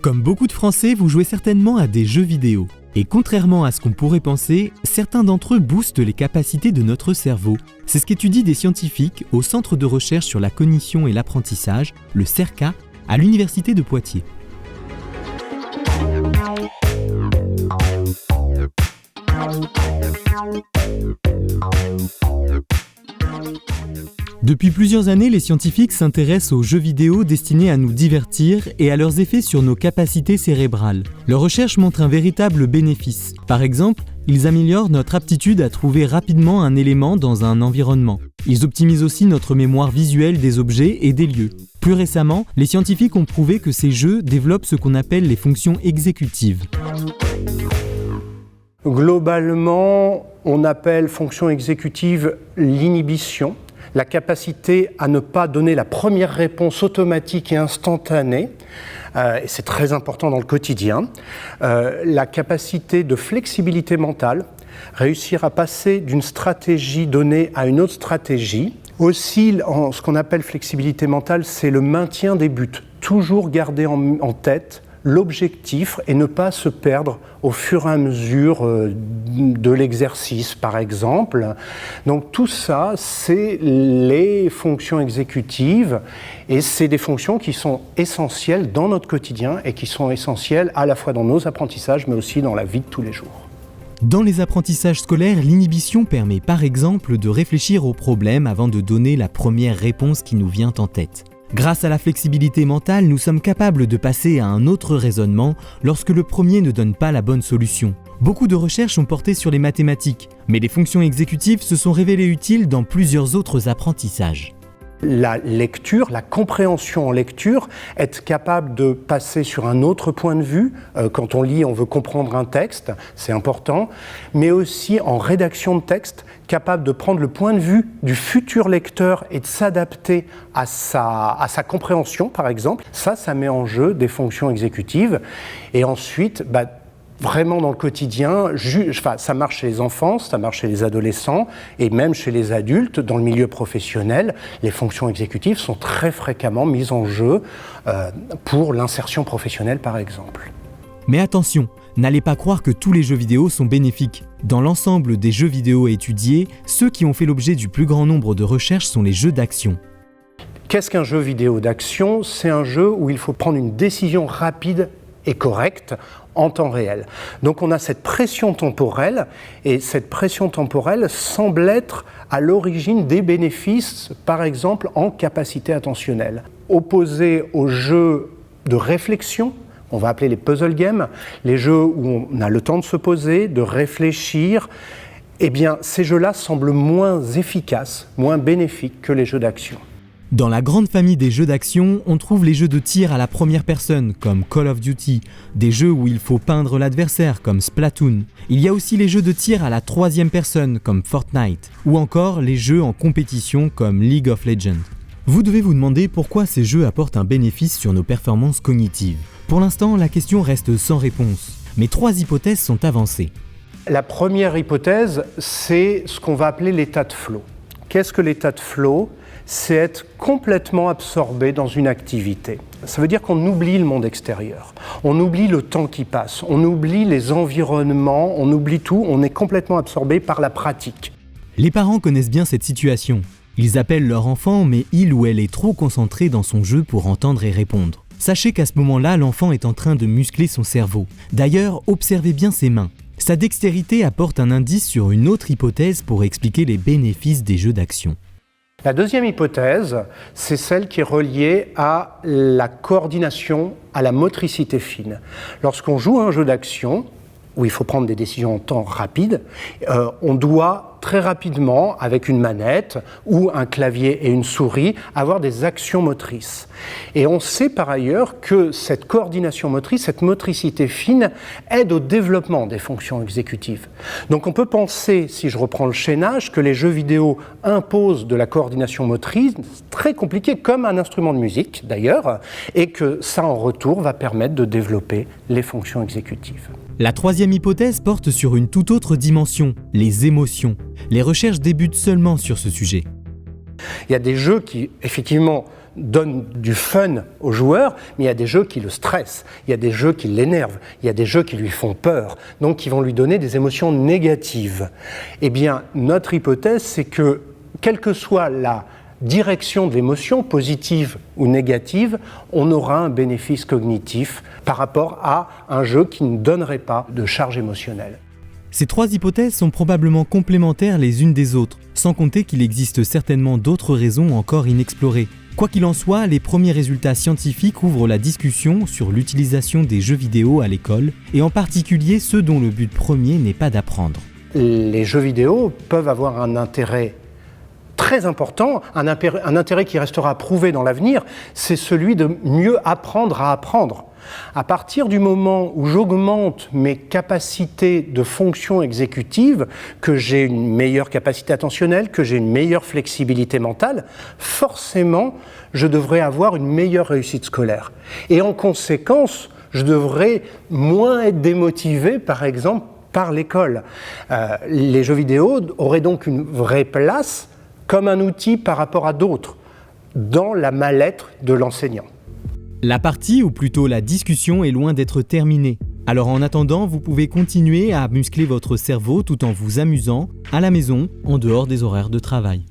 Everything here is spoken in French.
Comme beaucoup de Français, vous jouez certainement à des jeux vidéo. Et contrairement à ce qu'on pourrait penser, certains d'entre eux boostent les capacités de notre cerveau. C'est ce qu'étudient des scientifiques au Centre de recherche sur la cognition et l'apprentissage, le CERCA, à l'Université de Poitiers. Depuis plusieurs années, les scientifiques s'intéressent aux jeux vidéo destinés à nous divertir et à leurs effets sur nos capacités cérébrales. Leurs recherches montrent un véritable bénéfice. Par exemple, ils améliorent notre aptitude à trouver rapidement un élément dans un environnement. Ils optimisent aussi notre mémoire visuelle des objets et des lieux. Plus récemment, les scientifiques ont prouvé que ces jeux développent ce qu'on appelle les fonctions exécutives. Globalement, on appelle fonction exécutive l'inhibition, la capacité à ne pas donner la première réponse automatique et instantanée, et c'est très important dans le quotidien, la capacité de flexibilité mentale, réussir à passer d'une stratégie donnée à une autre stratégie. Aussi, ce qu'on appelle flexibilité mentale, c'est le maintien des buts, toujours garder en tête l'objectif et ne pas se perdre au fur et à mesure de l'exercice, par exemple. Donc tout ça, c'est les fonctions exécutives et c'est des fonctions qui sont essentielles dans notre quotidien et qui sont essentielles à la fois dans nos apprentissages, mais aussi dans la vie de tous les jours. Dans les apprentissages scolaires, l'inhibition permet par exemple de réfléchir au problème avant de donner la première réponse qui nous vient en tête. Grâce à la flexibilité mentale, nous sommes capables de passer à un autre raisonnement lorsque le premier ne donne pas la bonne solution. Beaucoup de recherches ont porté sur les mathématiques, mais les fonctions exécutives se sont révélées utiles dans plusieurs autres apprentissages. La lecture, la compréhension en lecture, être capable de passer sur un autre point de vue, quand on lit, on veut comprendre un texte, c'est important, mais aussi en rédaction de texte, capable de prendre le point de vue du futur lecteur et de s'adapter à sa compréhension, par exemple. Ça met en jeu des fonctions exécutives. Et ensuite, vraiment dans le quotidien, ça marche chez les enfants, ça marche chez les adolescents et même chez les adultes. Dans le milieu professionnel, les fonctions exécutives sont très fréquemment mises en jeu pour l'insertion professionnelle par exemple. Mais attention, n'allez pas croire que tous les jeux vidéo sont bénéfiques. Dans l'ensemble des jeux vidéo étudiés, ceux qui ont fait l'objet du plus grand nombre de recherches sont les jeux d'action. Qu'est-ce qu'un jeu vidéo d'action ? C'est un jeu où il faut prendre une décision rapide et correcte en temps réel. Donc on a cette pression temporelle, et cette pression temporelle semble être à l'origine des bénéfices, par exemple en capacité attentionnelle. Opposé aux jeux de réflexion, on va appeler les puzzle games, les jeux où on a le temps de se poser, de réfléchir, eh bien ces jeux-là semblent moins efficaces, moins bénéfiques que les jeux d'action. Dans la grande famille des jeux d'action, on trouve les jeux de tir à la première personne, comme Call of Duty, des jeux où il faut peindre l'adversaire, comme Splatoon. Il y a aussi les jeux de tir à la troisième personne, comme Fortnite, ou encore les jeux en compétition, comme League of Legends. Vous devez vous demander pourquoi ces jeux apportent un bénéfice sur nos performances cognitives. Pour l'instant, la question reste sans réponse, mais 3 hypothèses sont avancées. La première hypothèse, c'est ce qu'on va appeler l'état de flow. Qu'est-ce que l'état de flow ? C'est être complètement absorbé dans une activité. Ça veut dire qu'on oublie le monde extérieur, on oublie le temps qui passe, on oublie les environnements, on oublie tout, on est complètement absorbé par la pratique. Les parents connaissent bien cette situation. Ils appellent leur enfant, mais il ou elle est trop concentré dans son jeu pour entendre et répondre. Sachez qu'à ce moment-là, l'enfant est en train de muscler son cerveau. D'ailleurs, observez bien ses mains. Sa dextérité apporte un indice sur une autre hypothèse pour expliquer les bénéfices des jeux d'action. La deuxième hypothèse, c'est celle qui est reliée à la coordination, à la motricité fine. Lorsqu'on joue à un jeu d'action, où il faut prendre des décisions en temps rapide, on doit très rapidement, avec une manette ou un clavier et une souris, avoir des actions motrices. Et on sait par ailleurs que cette coordination motrice, cette motricité fine, aide au développement des fonctions exécutives. Donc on peut penser, si je reprends le chaînage, que les jeux vidéo imposent de la coordination motrice, très compliquée, comme un instrument de musique d'ailleurs, et que ça en retour va permettre de développer les fonctions exécutives. La troisième hypothèse porte sur une toute autre dimension, les émotions. Les recherches débutent seulement sur ce sujet. Il y a des jeux qui, effectivement, donnent du fun aux joueurs, mais il y a des jeux qui le stressent, il y a des jeux qui l'énervent, il y a des jeux qui lui font peur, donc qui vont lui donner des émotions négatives. Eh bien, notre hypothèse, c'est que, quelle que soit la direction de l'émotion, positive ou négative, on aura un bénéfice cognitif par rapport à un jeu qui ne donnerait pas de charge émotionnelle. Ces trois hypothèses sont probablement complémentaires les unes des autres, sans compter qu'il existe certainement d'autres raisons encore inexplorées. Quoi qu'il en soit, les premiers résultats scientifiques ouvrent la discussion sur l'utilisation des jeux vidéo à l'école, et en particulier ceux dont le but premier n'est pas d'apprendre. Les jeux vidéo peuvent avoir un intérêt très important, un intérêt qui restera prouvé dans l'avenir, c'est celui de mieux apprendre à apprendre. À partir du moment où j'augmente mes capacités de fonction exécutive, que j'ai une meilleure capacité attentionnelle, que j'ai une meilleure flexibilité mentale, forcément, je devrais avoir une meilleure réussite scolaire. Et en conséquence, je devrais moins être démotivé, par exemple, par l'école. Les jeux vidéo auraient donc une vraie place comme un outil par rapport à d'autres, dans la mal-être de l'enseignant. La partie, ou plutôt la discussion, est loin d'être terminée. Alors en attendant, vous pouvez continuer à muscler votre cerveau tout en vous amusant, à la maison, en dehors des horaires de travail.